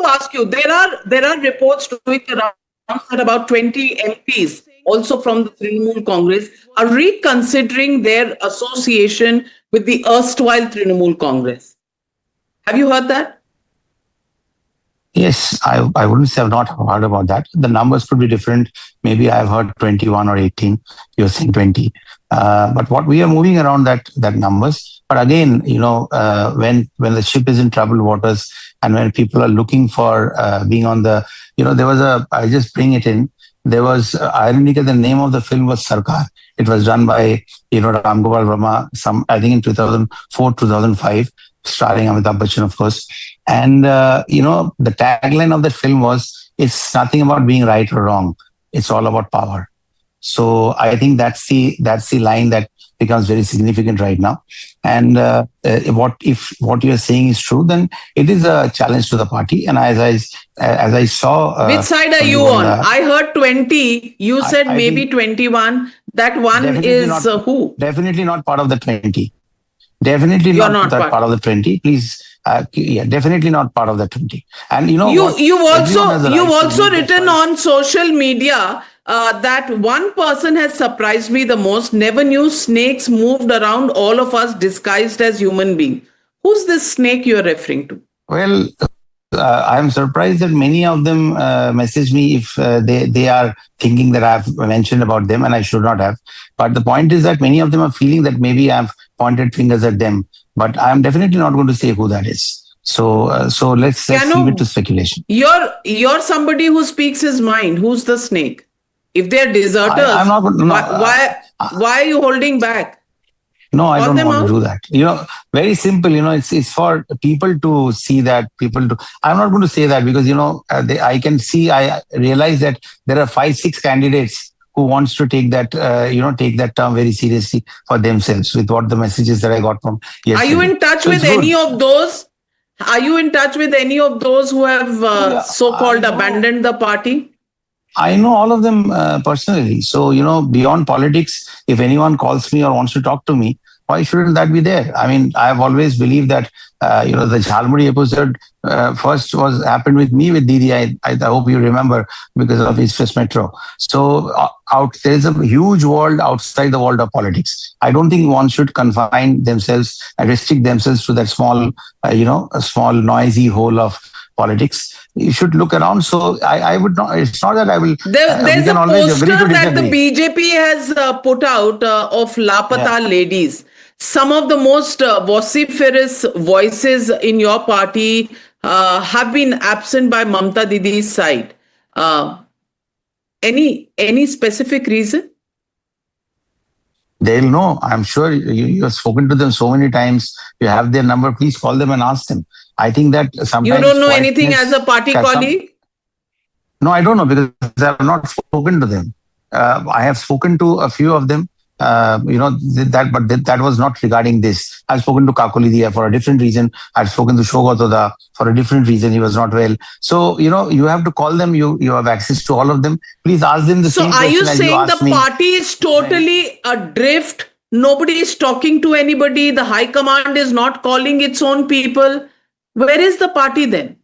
ask you, there are reports doing the rounds that about 20 MPs, also from the Trinamool Congress, are reconsidering their association with the erstwhile Trinamool Congress. Have you heard that? Yes, I wouldn't say I've not heard about that. The numbers could be different. Maybe I've heard 21 or 18. You're saying 20. But what we are moving around that numbers. But again, when the ship is in troubled waters and when people are looking for being on the, there was I just bring it in. There was, ironically, the name of the film was Sarkar. It was done by, Ram Gopal Verma, I think in 2004, 2005, starring Amitabh Bachchan, of course. And, the tagline of that film was, it's nothing about being right or wrong. It's all about power. So I think that's the line that becomes very significant right now. And if what you're saying is true, then it is a challenge to the party. And as I saw, which side are you on? I heard 20. You said maybe 21. That one is not, who? Definitely not part of the 20. Definitely not part of the 20. Please. Definitely not part of the 20. And you've also written on social media that one person has surprised me the most. Never knew snakes moved around all of us disguised as human beings. Who's this snake you're referring to? Well, I'm surprised that many of them message me if they are thinking that I've mentioned about them and I should not have. But the point is that many of them are feeling that maybe I've pointed fingers at them. But I'm definitely not going to say who that is. So let's leave it to speculation. You're somebody who speaks his mind. Who's the snake? If they're deserters, I'm not going to, why are you holding back? No, I don't want to do that. Very simple. It's for people to see that. I'm not going to say that because I realize that there are 5-6 candidates who wants to take that, take that term very seriously for themselves with what the messages that I got from yesterday. Are you in touch with any of those? Are you in touch with any of those who have so-called abandoned the party? I know all of them personally. So, beyond politics, if anyone calls me or wants to talk to me, why shouldn't that be there? I mean, I've always believed that, the Jhalmuri episode first happened with me with Didi. I hope you remember because of East West Metro. So there is a huge world outside the world of politics. I don't think one should confine themselves and restrict themselves to that small, a small noisy hole of politics. You should look around. So I would not, it's not that I will. There's a poster that the BJP has put out of Lapata ladies. Some of the most vociferous voices in your party have been absent by Mamata Didi's side. Any specific reason? They'll know. I'm sure you have spoken to them so many times. You have their number. Please call them and ask them. I think that sometimes... You don't know anything as a party colleague? No, I don't know because I have not spoken to them. I have spoken to a few of them. But that was not regarding this. I've spoken to Kakolidia for a different reason. I've spoken to Shogotoda for a different reason. He was not well. So, you have to call them. You have access to all of them. Please ask them the same question. So are you saying the party is totally adrift? Nobody is talking to anybody. The high command is not calling its own people. Where is the party then?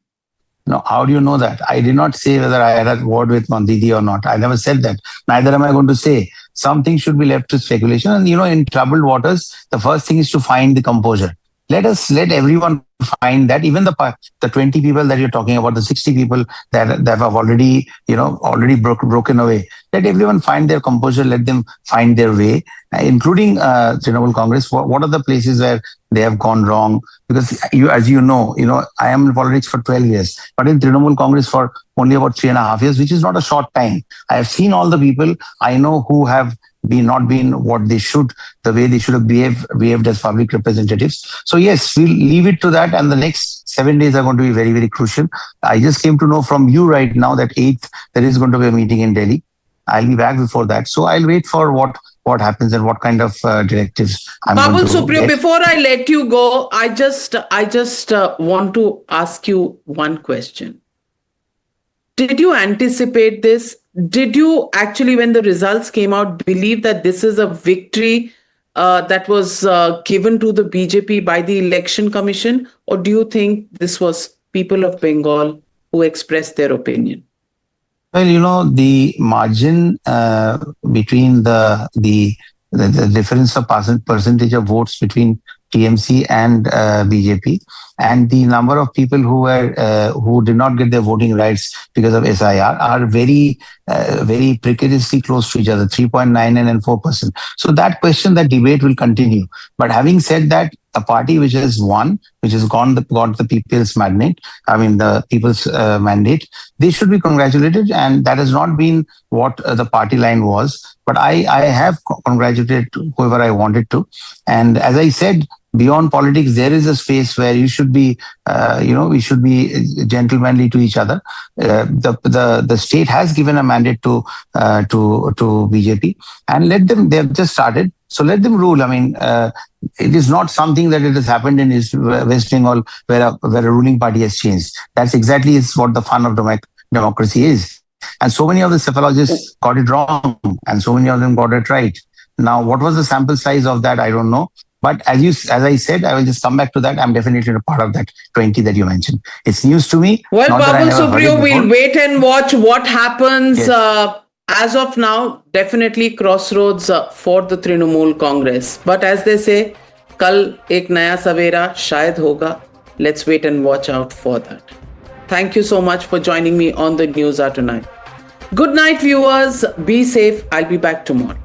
No, how do you know that? I did not say whether I had a word with Didi or not. I never said that. Neither am I going to say. Something should be left to speculation. And, in troubled waters, the first thing is to find the composure. Let everyone find that. Even the 20 people that you're talking about, the 60 people that have already, broken away. Let everyone find their composure. Let them find their way, including Trinamool Congress. What are the places where they have gone wrong? Because as you know, I am in politics for 12 years, but in Trinamool Congress for only about 3.5 years, which is not a short time. I have seen all the people. I know who have not been what they should, the way they should have behaved as public representatives. So yes, we'll leave it to that. And the next 7 days are going to be very, very crucial. I just came to know from you right now that 8th, there is going to be a meeting in Delhi. I'll be back before that. So I'll wait for what happens and what kind of directives I'm going to Babul Supriyo, get. before I let you go, I just want to ask you one question. Did you anticipate this? Did you actually, when the results came out, believe that this is a victory that was given to the BJP by the Election Commission? Or do you think this was people of Bengal who expressed their opinion? Well, the margin between the difference of percentage of votes between TMC and BJP, and the number of people who did not get their voting rights because of SIR are very precariously close to each other, 3.9 and 4%. So that debate will continue. But having said that, a party which has won, which has got the people's mandate, the people's mandate, they should be congratulated. And that has not been what the party line was. But I have congratulated whoever I wanted to. And as I said, beyond politics, there is a space where you should be, we should be gentlemanly to each other. The state has given a mandate to BJP, and they have just started. So let them rule. It is not something that it has happened in West Bengal where a ruling party has changed. That's exactly what the fun of democracy is. And so many of the cephalogists got it wrong, and so many of them got it right. Now, what was the sample size of that? I don't know. But as I said, I will just come back to that. I'm definitely a part of that 20 that you mentioned. It's news to me. Well, Babul Supriyo, we'll wait and watch what happens. Yes. As of now, definitely crossroads for the Trinamool Congress. But as they say, kal ek naya savera shayad hoga. Let's wait and watch out for that. Thank you so much for joining me on the News Hour tonight. Good night, viewers. Be safe. I'll be back tomorrow.